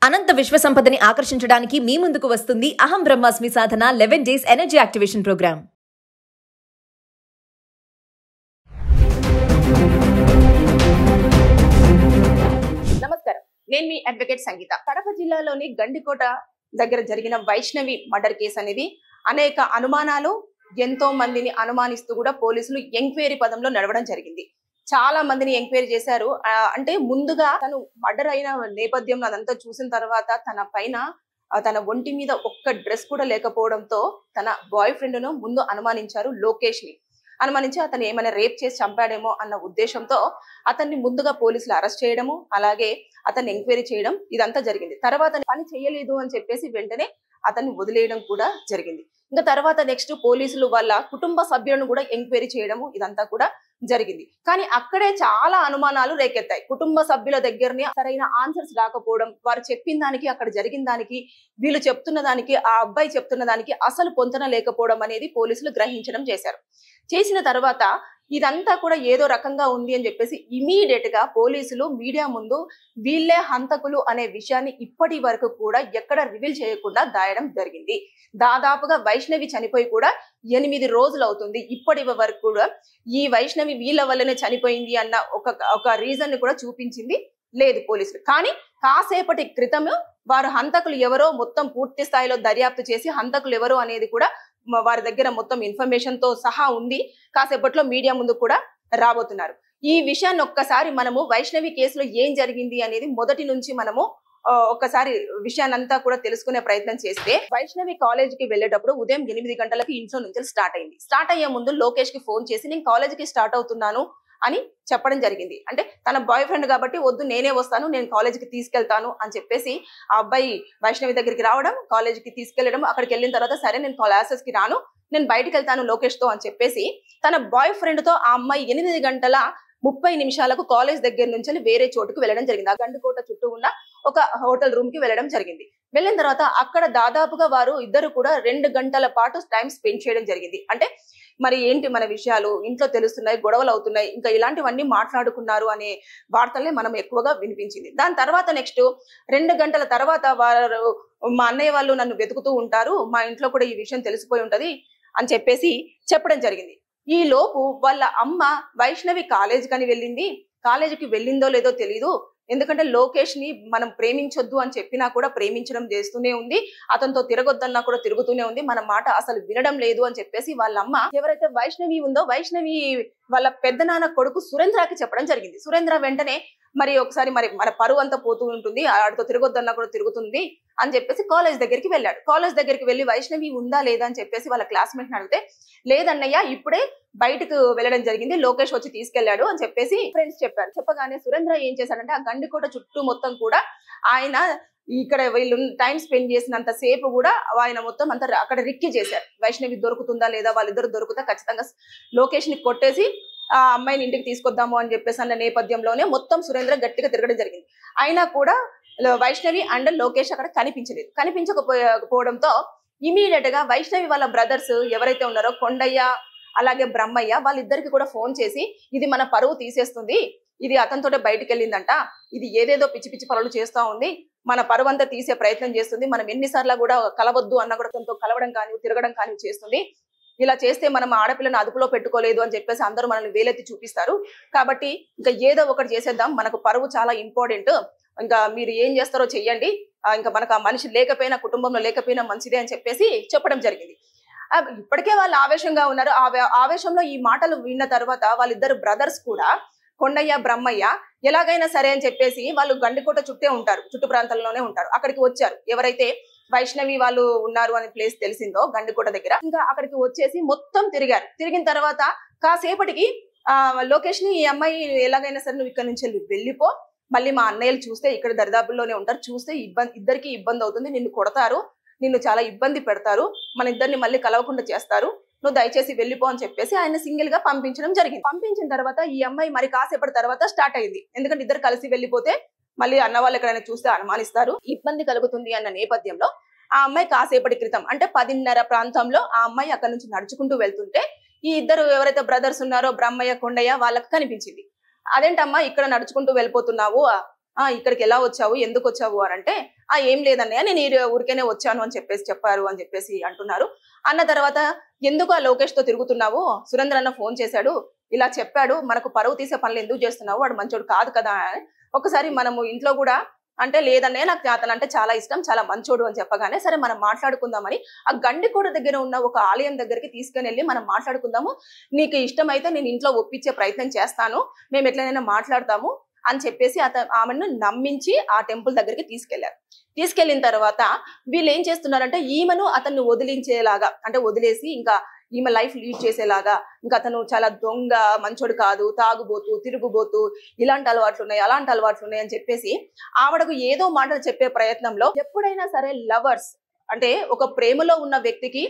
అనంత విశ్వ సంపదని ఆకర్షించడానికి మీ ముందుకు వస్తుంది అహం బ్రహ్మాస్మి సాధన 11 డేస్ ఎనర్జీ యాక్టివేషన్ ప్రోగ్రామ్. నమస్కారం, నేను మీ అడ్వకేట్ సంగీత. కడప జిల్లాలోని గండికోట దగ్గర జరిగిన వైష్ణవి మర్డర్ కేసు అనేది అనేక అనుమానాలు, ఎంతో మందిని అనుమానిస్తూ కూడా పోలీసులు ఎంక్వైరీ పదంలో నడవడం జరిగింది. చాలా మందిని ఎంక్వైరీ చేశారు. అంటే ముందుగా తను మర్డర్ అయిన నేపథ్యంలో అదంతా చూసిన తర్వాత తన ఒంటి మీద ఒక్క డ్రెస్ కూడా లేకపోవడంతో తన బాయ్ ఫ్రెండ్ ను ముందు అనుమానించారు, లోకేష్ ని. అనుమానించి అతను ఏమైనా రేప్ చేసి చంపాడేమో అన్న ఉద్దేశంతో అతన్ని ముందుగా పోలీసులు అరెస్ట్ చేయడము, అలాగే అతన్ని ఎంక్వైరీ చేయడం ఇదంతా జరిగింది. తర్వాత పని చేయలేదు అని చెప్పేసి వెంటనే అతన్ని వదిలేయడం కూడా జరిగింది. ఇంకా తర్వాత నెక్స్ట్ పోలీసులు వాళ్ళ కుటుంబ సభ్యులను కూడా ఎంక్వైరీ చేయడము ఇదంతా కూడా జరిగింది. కానీ అక్కడే చాలా అనుమానాలు రేకెత్తాయి. కుటుంబ సభ్యుల దగ్గరనే సరైన ఆన్సర్స్ రాకపోవడం, వారు చెప్పిన దానికి అక్కడ జరిగిన దానికి వీళ్ళు చెప్తున్న దానికి ఆ అబ్బాయి చెప్తున్న దానికి అసలు పొంతన లేకపోవడం అనేది పోలీసులు గ్రహించడం చేసిన తర్వాత ఇదంతా కూడా ఏదో రకంగా ఉంది అని చెప్పేసి ఇమీడియట్ గా పోలీసులు మీడియా ముందు వీళ్ళే హంతకులు అనే విషయాన్ని ఇప్పటి వరకు కూడా ఎక్కడ రివీల్ చేయకుండా దాయడం జరిగింది. దాదాపుగా వైష్ణవి చనిపోయి కూడా 8 రోజులు అవుతుంది. ఇప్పటి వరకు కూడా ఈ వైష్ణవి వీళ్ళ వల్లనే చనిపోయింది అన్న ఒక రీజన్ ని కూడా చూపించింది లేదు పోలీసులు. కానీ కాసేపటి క్రితం వారు హంతకులు ఎవరో మొత్తం పూర్తి స్థాయిలో దర్యాప్తు చేసి హంతకులు ఎవరో అనేది కూడా వారి దగ్గర మొత్తం ఇన్ఫర్మేషన్ తో సహా ఉంది. కాసేపట్లో మీడియా ముందు కూడా రాబోతున్నారు. ఈ విషయాన్ని ఒక్కసారి మనము వైష్ణవి కేసులో ఏం జరిగింది అనేది మొదటి నుంచి మనము ఒక్కసారి విషయాన్నంతా కూడా తెలుసుకునే ప్రయత్నం చేస్తే, వైష్ణవి కాలేజీకి వెళ్ళేటప్పుడు ఉదయం 8 గంటలకి ఇంట్లో నుంచి స్టార్ట్ అయ్యే ముందు లోకేష్ కి ఫోన్ చేసి నేను కాలేజీకి స్టార్ట్ అవుతున్నాను అని చెప్పడం జరిగింది. అంటే తన బాయ్ ఫ్రెండ్ కాబట్టి వద్దు నేనే వస్తాను, నేను కాలేజీకి తీసుకెళ్తాను అని చెప్పేసి ఆ అబ్బాయి వైష్ణవి దగ్గరికి రావడం, కాలేజీకి తీసుకెళ్లడం. అక్కడికి వెళ్ళిన తర్వాత సరే నేను క్లాసెస్ కి రాను, నేను బయటకు వెళ్తాను లోకేష్ తో అని చెప్పేసి తన బాయ్ ఫ్రెండ్ తో ఆ అమ్మాయి 8:30 కాలేజ్ దగ్గర నుంచి వేరే చోటుకు వెళ్ళడం జరిగింది. ఆ గండికోట చుట్టూ ఉన్న ఒక హోటల్ రూమ్ కి వెళ్ళడం జరిగింది. వెళ్ళిన తర్వాత అక్కడ దాదాపుగా వారు ఇద్దరు కూడా 2 గంటల పాటు టైం స్పెండ్ చేయడం జరిగింది. అంటే మరి ఏంటి మన విషయాలు ఇంట్లో తెలుస్తున్నాయి, గొడవలు అవుతున్నాయి, ఇంకా ఇలాంటివన్నీ మాట్లాడుకున్నారు అనే వార్తలే మనం ఎక్కువగా వినిపించింది. దాని తర్వాత నెక్స్ట్ 2 గంటల తర్వాత వారు మా అన్నయ్య వాళ్ళు నన్ను వెతుకుతూ ఉంటారు, మా ఇంట్లో కూడా ఈ విషయం తెలిసిపోయి ఉంటది అని చెప్పేసి చెప్పడం జరిగింది. ఈ లోపు వాళ్ళ అమ్మ వైష్ణవి కాలేజీకి వెళ్ళింది, కాలేజీకి వెళ్ళిందో లేదో తెలీదు, ఎందుకంటే లోకేష్ ని మనం ప్రేమించొద్దు అని చెప్పినా కూడా ప్రేమించడం చేస్తూనే ఉంది, అతనితో తిరగొద్దన్నా కూడా తిరుగుతూనే ఉంది, మన మాట అసలు వినడం లేదు అని చెప్పేసి వాళ్ళ అమ్మ ఎవరైతే వైష్ణవి ఉందో వైష్ణవి వాళ్ళ పెద్దనాన్న కొడుకు సురేంద్రకి చెప్పడం జరిగింది. సురేంద్ర వెంటనే మరి ఒకసారి మరి మన పరువు అంతా పోతూ ఉంటుంది, ఆడితో తిరగొద్దన్నా కూడా తిరుగుతుంది అని చెప్పేసి కాలేజ్ దగ్గరికి వెళ్ళాడు. కాలేజ్ దగ్గరికి వెళ్ళి వైష్ణవి ఉందా లేదా అని చెప్పేసి వాళ్ళ క్లాస్మేట్ ని అడిగితే లేదన్నయ్య ఇప్పుడే బయటకు వెళ్ళడం జరిగింది, లోకేష్ వచ్చి తీసుకెళ్లాడు అని చెప్పేసి ఫ్రెండ్స్ చెప్పారు. చెప్పగానే సురేంద్ర ఏం చేశాడంటే ఆ గండికోట చుట్టూ మొత్తం కూడా ఆయన ఇక్కడ వీళ్ళు టైం స్పెండ్ చేసినంత సేపు కూడా ఆయన మొత్తం అంతా అక్కడ రిక్కి చేశారు. వైష్ణవి దొరుకుతుందా లేదా, వాళ్ళిద్దరు దొరుకుతా ఖచ్చితంగా లోకేష్ ని కొట్టేసి ఆ అమ్మాయిని ఇంటికి తీసుకొద్దాము అని చెప్పేసి అన్న నేపథ్యంలోనే మొత్తం సురేంద్ర గట్టిగా తిరగడం జరిగింది. అయినా కూడా వైష్ణవి అండ్ లోకేష్ అక్కడ కనిపించకపోవడంతో ఇమీడియట్ గా వైష్ణవి వాళ్ళ బ్రదర్స్ ఎవరైతే ఉన్నారో కొండయ్య అలాగే బ్రహ్మయ్య వాళ్ళిద్దరికి కూడా ఫోన్ చేసి ఇది మన పరువు తీసేస్తుంది, ఇది అతనితోటే బయటకు వెళ్ళిందంట, ఇది ఏదేదో పిచ్చి పిచ్చి పనులు చేస్తా ఉంది, మన పరువు అంతా తీసే ప్రయత్నం చేస్తుంది, మనం ఎన్నిసార్లు కూడా కలవద్దు అన్న కూడా తనతో కలవడం కానీ తిరగడం కానీ చేస్తుంది, ఇలా చేస్తే మనం ఆడపిల్లను అదుపులో పెట్టుకోలేదు అని చెప్పేసి అందరూ మనల్ని వేలెత్తి చూపిస్తారు, కాబట్టి ఇంకా ఏదో ఒకటి చేసేద్దాం, మనకు పరువు చాలా ఇంపార్టెంట్, ఇంకా మీరు ఏం చేస్తారో చెయ్యండి, ఇంకా మనకు ఆ మనిషి లేకపోయినా కుటుంబంలో లేకపోయినా మంచిదే అని చెప్పేసి చెప్పడం జరిగింది. ఇప్పటికే వాళ్ళు ఆవేశంగా ఉన్నారు. ఆవేశంలో ఈ మాటలు విన్న తర్వాత వాళ్ళిద్దరు బ్రదర్స్ కూడా కొండయ్య బ్రహ్మయ్య ఎలాగైనా సరే అని చెప్పేసి వాళ్ళు గండికోట చుట్టూ ప్రాంతాల్లోనే ఉంటారు, అక్కడికి వచ్చారు. ఎవరైతే వైష్ణవి వాళ్ళు ఉన్నారు అనే ప్లేస్ తెలిసిందో గండికోట దగ్గర, ఇంకా అక్కడికి వచ్చేసి మొత్తం తిరిగిన తర్వాత కాసేపటికి లోకేష్ ని ఈ అమ్మాయి ఎలాగైనా సరే నువ్వు ఇక్కడ నుంచి వెళ్ళిపో, మళ్ళీ మా అన్నయ్యలు చూస్తే ఇక్కడ దరిదాపుల్లోనే ఉంటారు, చూస్తే ఇద్దరికి ఇబ్బంది అవుతుంది, నిన్ను కొడతారు, నిన్ను చాలా ఇబ్బంది పెడతారు, మన ఇద్దరిని మళ్ళీ కలవకుండా చేస్తారు, నువ్వు దయచేసి వెళ్ళిపో అని చెప్పేసి ఆయన సింగిల్ గా పంపించడం జరిగింది. పంపించిన తర్వాత ఈ అమ్మాయి మరి కాసేపటి తర్వాత స్టార్ట్ అయింది. ఎందుకంటే ఇద్దరు కలిసి వెళ్ళిపోతే మళ్ళీ అన్న వాళ్ళు ఎక్కడైనా చూస్తే అనుమానిస్తారు, ఇబ్బంది కలుగుతుంది అన్న నేపథ్యంలో ఆ అమ్మాయి కాసేపటి క్రితం అంటే 10:30 ప్రాంతంలో ఆ అమ్మాయి అక్కడ నుంచి నడుచుకుంటూ వెళ్తుంటే ఈ ఇద్దరు ఎవరైతే బ్రదర్స్ ఉన్నారో బ్రహ్మయ్య కొండయ్య వాళ్ళకి కనిపించింది. అదేంటమ్మా ఇక్కడ నడుచుకుంటూ వెళ్ళిపోతున్నావు, ఇక్కడికి ఎలా వచ్చావు, ఎందుకు వచ్చావు అని అంటే ఏం లేదన్నయ్య, నేను ఊరికేనే వచ్చాను అని చెప్పారు అని చెప్పేసి అంటున్నారు. అన్న తర్వాత ఎందుకు ఆ లోకేష్ తో తిరుగుతున్నావు, సురేంద్ర అన్న ఫోన్ చేశాడు, ఇలా చెప్పాడు, మనకు పరువు తీసే పనులు ఎందుకు చేస్తున్నావు, వాడు మంచోడు కాదు కదా. ఒకసారి మనము ఇంట్లో కూడా అంటే లేదన్నయ్య, నాకు అతనంటే చాలా ఇష్టం, చాలా మంచోడు అని చెప్పగానే సరే మనం మాట్లాడుకుందామని ఆ గండికోట దగ్గర ఉన్న ఒక ఆలయం దగ్గరికి తీసుకుని వెళ్ళి మనం మాట్లాడుకుందాము, నీకు ఇష్టమైతే నేను ఇంట్లో ఒప్పించే ప్రయత్నం చేస్తాను, మేము ఎట్లయినా మాట్లాడతాము అని చెప్పేసి ఆమెను నమ్మించి ఆ టెంపుల్ దగ్గరికి తీసుకెళ్లారు. తీసుకెళ్లిన తర్వాత వీళ్ళు ఏం చేస్తున్నారంటే ఈమెను అతన్ని వదిలించేలాగా, అంటే వదిలేసి ఇంకా ఈమె లైఫ్ లీడ్ చేసేలాగా, ఇంకా అతను చాలా దొంగ, మంచోడు కాదు, తాగుబోతూ తిరుగుబోతూ ఇలాంటి అలవాట్లు ఉన్నాయి, అలాంటి అలవాట్లు ఉన్నాయి అని చెప్పేసి ఆవిడకు ఏదో మాటలు చెప్పే ప్రయత్నంలో, ఎప్పుడైనా సరే లవర్స్ అంటే ఒక ప్రేమలో ఉన్న వ్యక్తికి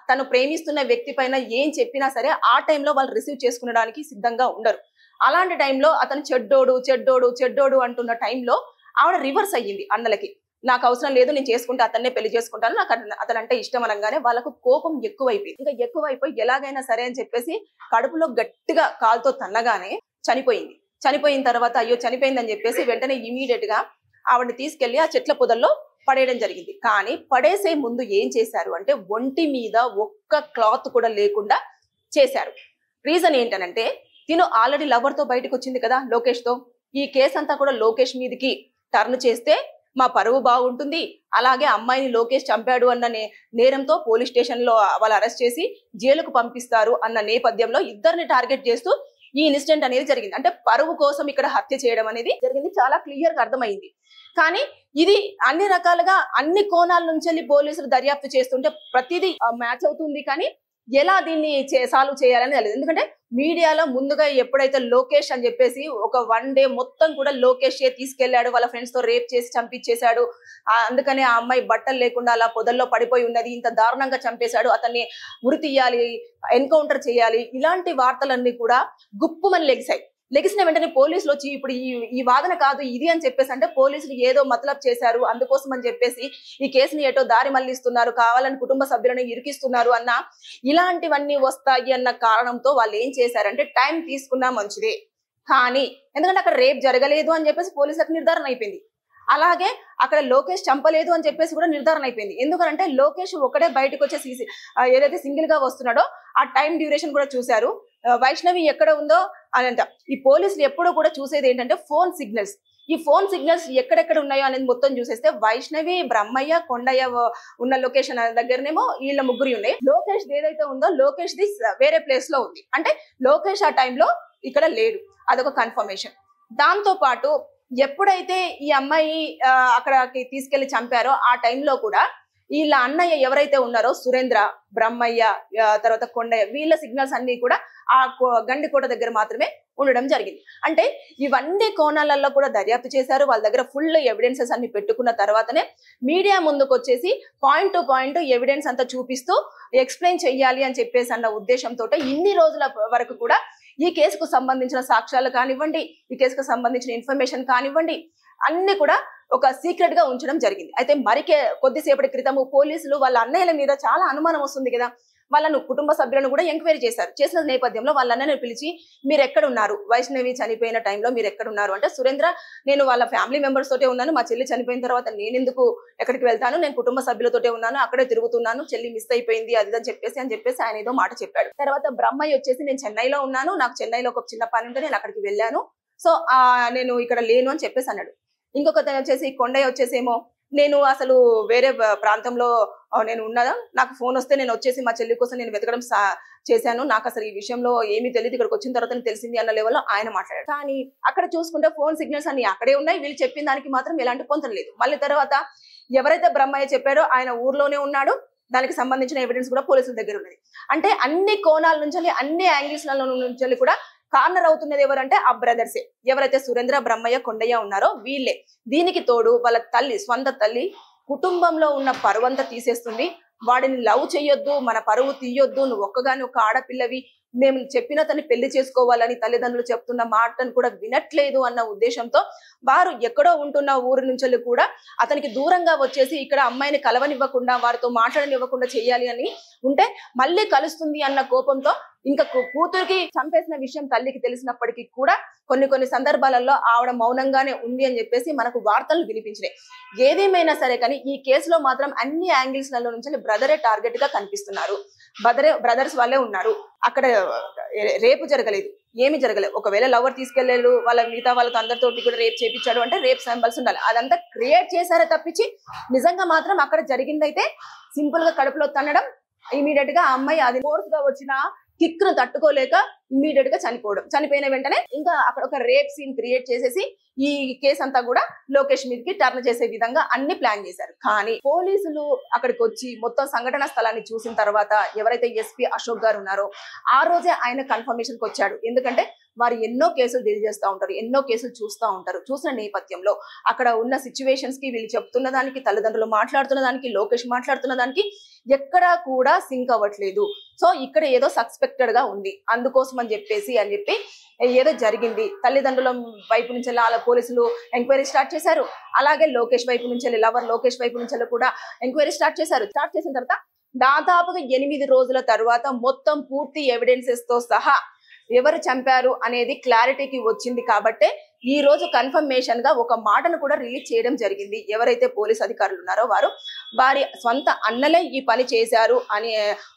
తను ప్రేమిస్తున్న వ్యక్తి పైన ఏం చెప్పినా సరే ఆ టైంలో వాళ్ళు రిసీవ్ చేసుకునడానికి సిద్ధంగా ఉండరు. అలాంటి టైంలో అతను చెడ్డోడు చెడ్డోడు చెడ్డోడు అంటున్న టైంలో ఆవిడ రివర్స్ అయ్యింది అన్నలకి. నాకు అవసరం లేదు, నేను చేసుకుంటే అతన్నే పెళ్లి చేసుకుంటాను, నాకు అతనంటే ఇష్టం అనగానే వాళ్ళకు కోపం ఎక్కువైపోయింది. ఇంకా ఎక్కువైపోయి ఎలాగైనా సరే అని చెప్పేసి కడుపులో గట్టిగా కాలుతో తన్నగానే చనిపోయింది. చనిపోయిన తర్వాత అయ్యో చనిపోయిందని చెప్పేసి వెంటనే ఇమీడియట్ గా ఆవిడని తీసుకెళ్లి ఆ చెట్ల పొదల్లో పడేయడం జరిగింది. కానీ పడేసే ముందు ఏం చేశారు అంటే ఒంటి మీద ఒక్క క్లాత్ కూడా లేకుండా చేశారు. రీజన్ ఏంటనంటే తిను ఆల్రెడీ లవర్ తో బయటకు వచ్చింది కదా లోకేష్ తో, ఈ కేసు అంతా కూడా లోకేష్ మీదకి టర్న్ చేస్తే మా పరువు బాగుంటుంది, అలాగే అమ్మాయిని లోకేష్ చంపాడు అన్న నేరంతో పోలీస్ స్టేషన్ లో వాళ్ళు అరెస్ట్ చేసి జైలుకు పంపిస్తారు అన్న నేపథ్యంలో ఇద్దరిని టార్గెట్ చేస్తూ ఈ ఇన్సిడెంట్ అనేది జరిగింది. అంటే పరువు కోసం ఇక్కడ హత్య చేయడం అనేది జరిగింది, చాలా క్లియర్ గా అర్థమైంది. కానీ ఇది అన్ని రకాలుగా అన్ని కోణాల నుంచి పోలీసులు దర్యాప్తు చేస్తుంటే ప్రతిదీ మ్యాచ్ అవుతుంది, కానీ ఎలా దీన్ని సాల్వ్ చేయాలని తెలియదు. ఎందుకంటే మీడియాలో ముందుగా ఎప్పుడైతే లోకేష్ అని చెప్పేసి ఒక 1 డే మొత్తం కూడా లోకేష్ తీసుకెళ్లాడు, వాళ్ళ ఫ్రెండ్స్ తో రేప్ చేసి చంపించేశాడు, అందుకనే ఆ అమ్మాయి బట్టలు లేకుండా అలా పొదల్లో పడిపోయి ఉన్నది, ఇంత దారుణంగా చంపేశాడు, అతన్ని ఉరి తీయాలి, ఎన్కౌంటర్ చేయాలి, ఇలాంటి వార్తలన్నీ కూడా గుప్పుమని లెగిసిన వెంటనే పోలీసులు వచ్చి ఇప్పుడు ఈ వాదన కాదు ఇది అని చెప్పేసి, అంటే పోలీసులు ఏదో మతలబ్ చేశారు అందుకోసం అని చెప్పేసి ఈ కేసుని ఏటో దారి మళ్లిస్తున్నారు, కావాలని కుటుంబ సభ్యులను ఇరికిస్తున్నారు అన్న ఇలాంటివన్నీ వస్తాయి అన్న కారణంతో వాళ్ళు ఏం చేశారంటే టైం తీసుకున్నా మంచిదే, కానీ ఎందుకంటే అక్కడ రేప్ జరగలేదు అని చెప్పేసి పోలీసులకు నిర్ధారణ అయిపోయింది, అలాగే అక్కడ లోకేష్ చంపలేదు అని చెప్పేసి కూడా నిర్ధారణ అయిపోయింది. ఎందుకంటే లోకేష్ ఒకటే బయటకు వచ్చేసి ఏదైతే సింగిల్ గా వస్తున్నాడో ఆ టైం డ్యూరేషన్ కూడా చూశారు, వైష్ణవి ఎక్కడ ఉందో అని అంట. ఈ పోలీసులు ఎప్పుడూ కూడా చూసేది ఏంటంటే ఫోన్ సిగ్నల్స్, ఈ ఫోన్ సిగ్నల్స్ ఎక్కడెక్కడ ఉన్నాయో అనేది మొత్తం చూసేస్తే వైష్ణవి, బ్రహ్మయ్య, కొండయ్య ఉన్న లొకేషన్ దగ్గరనేమో వీళ్ళ ముగ్గురు ఉన్నాయి, లోకేష్ ఏదైతే ఉందో లోకేష్ ది వేరే ప్లేస్ లో ఉంది, అంటే లోకేష్ ఆ టైంలో ఇక్కడ లేడు, అదొక కన్ఫర్మేషన్. దాంతో పాటు ఎప్పుడైతే ఈ అమ్మాయి అక్కడికి తీసుకెళ్లి చంపారో ఆ టైంలో కూడా వీళ్ళ అన్నయ్య ఎవరైతే ఉన్నారో సురేంద్ర, బ్రహ్మయ్య, తర్వాత కొండయ్య, వీళ్ళ సిగ్నల్స్ అన్ని కూడా ఆ గండికోట దగ్గర మాత్రమే ఉండడం జరిగింది. అంటే ఇవన్నీ కోణాలలో కూడా దర్యాప్తు చేశారు, వాళ్ళ దగ్గర ఫుల్ ఎవిడెన్సెస్ అన్ని పెట్టుకున్న తర్వాతనే మీడియా ముందుకు వచ్చేసి పాయింట్ టు పాయింట్ ఎవిడెన్స్ అంతా చూపిస్తూ ఎక్స్ప్లెయిన్ చెయ్యాలి అని చెప్పేసి అన్న ఉద్దేశంతో ఇన్ని రోజుల వరకు కూడా ఈ కేసుకు సంబంధించిన సాక్ష్యాలు కానివ్వండి, ఈ కేసుకు సంబంధించిన ఇన్ఫర్మేషన్ కానివ్వండి, అన్ని కూడా ఒక సీక్రెట్ గా ఉంచడం జరిగింది. అయితే కొద్దిసేపటి క్రితము పోలీసులు వాళ్ళ అన్నయ్యల మీద చాలా అనుమానం వస్తుంది కదా, వాళ్ళను కుటుంబ సభ్యులను కూడా ఎంక్వైరీ చేసిన నేపథ్యంలో వాళ్ళ అన్నయ్యను పిలిచి మీరు ఎక్కడ ఉన్నారు, వైష్ణవి చనిపోయిన టైంలో మీరు ఎక్కడ ఉన్నారు అంటే సురేంద్ర నేను వాళ్ళ ఫ్యామిలీ మెంబర్స్ తోటే ఉన్నాను, మా చెల్లి చనిపోయిన తర్వాత నేను ఎందుకు ఎక్కడికి వెళ్తాను, నేను కుటుంబ సభ్యులతోటే ఉన్నాను, అక్కడే తిరుగుతున్నాను, చెల్లి మిస్ అయిపోయింది అది అని చెప్పేసి ఆయన ఏదో మాట చెప్పాడు. తర్వాత బ్రహ్మయ్య వచ్చేసి నేను చెన్నైలో ఉన్నాను, నాకు చెన్నైలో ఒక చిన్న పని ఉంటే నేను అక్కడికి వెళ్ళాను, సో నేను ఇక్కడ లేను అని చెప్పేసి అన్నాడు. ఇంకొకతను వచ్చేసి కొండయ్య వచ్చేసేమో నేను అసలు వేరే ప్రాంతంలో నేను ఉన్నదా, నాకు ఫోన్ వస్తే నేను వచ్చేసి మా చెల్లి కోసం నేను వెతకడం చేశాను, నాకు అసలు ఈ విషయంలో ఏమీ తెలియదు, ఇక్కడికి వచ్చిన తర్వాత తెలిసింది అన్న లెవెల్లో ఆయన మాట్లాడారు. కానీ అక్కడ చూసుకుంటే ఫోన్ సిగ్నల్స్ అన్ని అక్కడే ఉన్నాయి, వీళ్ళు చెప్పిన దానికి మాత్రం ఎలాంటి పొంతన లేదు. మళ్ళీ తర్వాత ఎవరైతే బ్రహ్మయ్య చెప్పాడో ఆయన ఊర్లోనే ఉన్నాడు, దానికి సంబంధించిన ఎవిడెన్స్ కూడా పోలీసుల దగ్గర ఉన్నది. అంటే అన్ని కోణాల నుంచి అన్ని యాంగిల్స్ నుంచి కూడా కార్నర్ అవుతున్నది ఎవరంటే ఆ బ్రదర్సే, ఎవరైతే సురేంద్ర, బ్రహ్మయ్య, కొండయ్య ఉన్నారో వీళ్ళే. దీనికి తోడు వాళ్ళ తల్లి, స్వంత తల్లి కుటుంబంలో ఉన్న పరువంతా తీసేస్తుంది, వాడిని లవ్ చెయ్యొద్దు, మన పరువు తీయొద్దు, నువ్వు ఒక్కగాని ఒక ఆడపిల్లవి, మేము చెప్పిన తన్ని పెళ్లి చేసుకోవాలని తల్లిదండ్రులు చెప్తున్న మాటను కూడా వినట్లేదు అన్న ఉద్దేశంతో వారు ఎక్కడో ఉంటున్న ఊరి నుంచి కూడా అతనికి దూరంగా వచ్చేసి ఇక్కడ అమ్మాయిని కలవనివ్వకుండా వారితో మాట్లాడనివ్వకుండా చేయాలి అని ఉంటే మళ్ళీ కలుస్తుంది అన్న కోపంతో ఇంకా కూతురికి చంపేసిన విషయం తల్లికి తెలిసినప్పటికీ కూడా కొన్ని సందర్భాలలో ఆవిడ మౌనంగానే ఉంది అని చెప్పేసి మనకు వార్తలు వినిపించినాయి. ఏదేమైనా సరే కానీ ఈ కేసులో మాత్రం అన్ని యాంగిల్స్ లలో నుంచి బ్రదరే టార్గెట్ గా కనిపిస్తున్నారు. బ్రదర్స్ వాళ్ళే ఉన్నారు. అక్కడ రేపు జరగలేదు, ఏమి జరగలేదు. ఒకవేళ లవర్ తీసుకెళ్లేడు వాళ్ళ మిగతా వాళ్ళతో అందరితోటి కూడా రేప్ చేయించాడు అంటే రేప్ సింబల్స్ ఉండాలి. అదంతా క్రియేట్ చేశారే తప్పించి నిజంగా మాత్రం అక్కడ జరిగిందైతే సింపుల్ గా కడుపులో తన్నడం, ఇమీడియట్ గా ఆ అమ్మాయి అది ఫోర్స్ గా వచ్చిన కిక్ ను తట్టుకోలేక ఇమీడియట్ గా చనిపోయిన వెంటనే ఇంకా అక్కడ ఒక రేప్ సీన్ క్రియేట్ చేసేసి ఈ కేసు అంతా కూడా లోకేష్ మీదకి టర్న్ చేసే విధంగా అన్ని ప్లాన్ చేశారు. కానీ పోలీసులు అక్కడికి వచ్చి మొత్తం సంఘటన స్థలాన్ని చూసిన తర్వాత ఎవరైతే ఎస్పీ అశోక్ గారు ఉన్నారో ఆ రోజే ఆయన కన్ఫర్మేషన్ కి వచ్చాడు. ఎందుకంటే వారు ఎన్నో కేసులు డీల్ చేస్తూ ఉంటారు, ఎన్నో కేసులు చూస్తూ ఉంటారు. చూసిన నేపథ్యంలో అక్కడ ఉన్న సిచ్యువేషన్స్ కి వీళ్ళు చెప్తున్న దానికి, తల్లిదండ్రులు మాట్లాడుతున్న దానికి, లోకేష్ మాట్లాడుతున్న దానికి ఎక్కడా కూడా సింక్ అవ్వట్లేదు. సో ఇక్కడ ఏదో సస్పెక్టెడ్ గా ఉంది, అందుకోసం అని చెప్పి ఏదో జరిగింది. తల్లిదండ్రుల వైపు నుంచి అలా పోలీసులు ఎంక్వైరీ స్టార్ట్ చేశారు. అలాగే లోకేష్ వైపు నుంచి లవర్ లోకేష్ వైపు నుంచి కూడా ఎంక్వైరీ స్టార్ట్ చేశారు. స్టార్ట్ చేసిన తర్వాత దాదాపుగా 8 రోజుల తర్వాత మొత్తం పూర్తి ఎవిడెన్సెస్ తో సహా ఎవరు చంపారు అనేది క్లారిటీకి వచ్చింది. కాబట్టి ఈ రోజు కన్ఫర్మేషన్ గా ఒక మాటను కూడా రిలీజ్ చేయడం జరిగింది. ఎవరైతే పోలీస్ అధికారులు ఉన్నారో వారి సొంత అన్నలే ఈ పని చేశారు అనే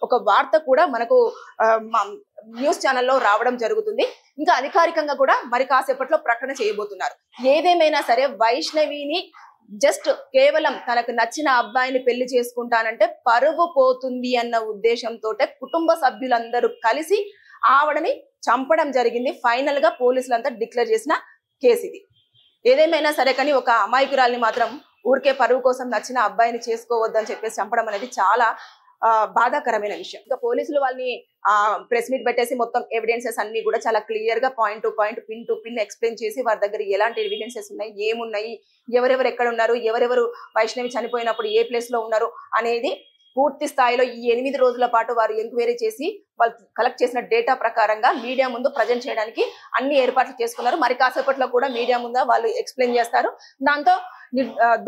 ఒక వార్త కూడా మనకు న్యూస్ ఛానల్లో రావడం జరుగుతుంది. ఇంకా అధికారికంగా కూడా మరి కాసేపట్లో ప్రకటన చేయబోతున్నారు. ఏదేమైనా సరే వైష్ణవిని జస్ట్ కేవలం తనకు నచ్చిన అబ్బాయిని పెళ్లి చేసుకుంటానంటే పరువు పోతుంది అన్న ఉద్దేశంతో కుటుంబ సభ్యులందరూ కలిసి ఆవిడని చంపడం జరిగింది. ఫైనల్ గా పోలీసులంతా డిక్లేర్ చేసిన కేసు ఇది. ఏదేమైనా సరే కానీ ఒక అమాయకురాల్ని మాత్రం ఊరికే పరువు కోసం నచ్చిన అబ్బాయిని చేసుకోవద్దని చెప్పేసి చంపడం అనేది చాలా బాధాకరమైన విషయం. ఇంకా పోలీసులు వాళ్ళని ప్రెస్ మీట్ పెట్టేసి మొత్తం ఎవిడెన్సెస్ అన్ని కూడా చాలా క్లియర్ గా point to point, pin to pin explain చేసి వారి దగ్గర ఎలాంటి ఎవిడెన్సెస్ ఉన్నాయి, ఏమున్నాయి, ఎవరెవరు ఎక్కడ ఉన్నారు, ఎవరెవరు వైష్ణవి చనిపోయినప్పుడు ఏ ప్లేస్ లో ఉన్నారు అనేది పూర్తి స్థాయిలో ఈ 8 రోజుల పాటు వారు ఎంక్వైరీ చేసి వాళ్ళు కలెక్ట్ చేసిన డేటా ప్రకారంగా మీడియా ముందు ప్రజెంట్ చేయడానికి అన్ని ఏర్పాట్లు చేసుకున్నారు. మరి కాసేపట్లో కూడా మీడియా ముందు వాళ్ళు ఎక్స్ప్లెయిన్ చేస్తారు. దాంతో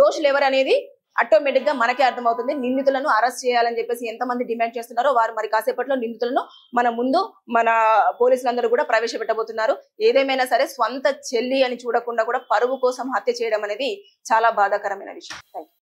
దోషులు ఎవరు అనేది ఆటోమేటిక్ గా మనకే అర్థమవుతుంది. నిందితులను అరెస్ట్ చేయాలని చెప్పేసి ఎంతమంది డిమాండ్ చేస్తున్నారో వారు మరి కాసేపట్లో నిందితులను మన పోలీసులందరూ కూడా ప్రవేశపెట్టబోతున్నారు. ఏదేమైనా సరే స్వంత చెల్లి అని చూడకుండా కూడా పరువు కోసం హత్య చేయడం అనేది చాలా బాధాకరమైన విషయం. థాంక్యూ.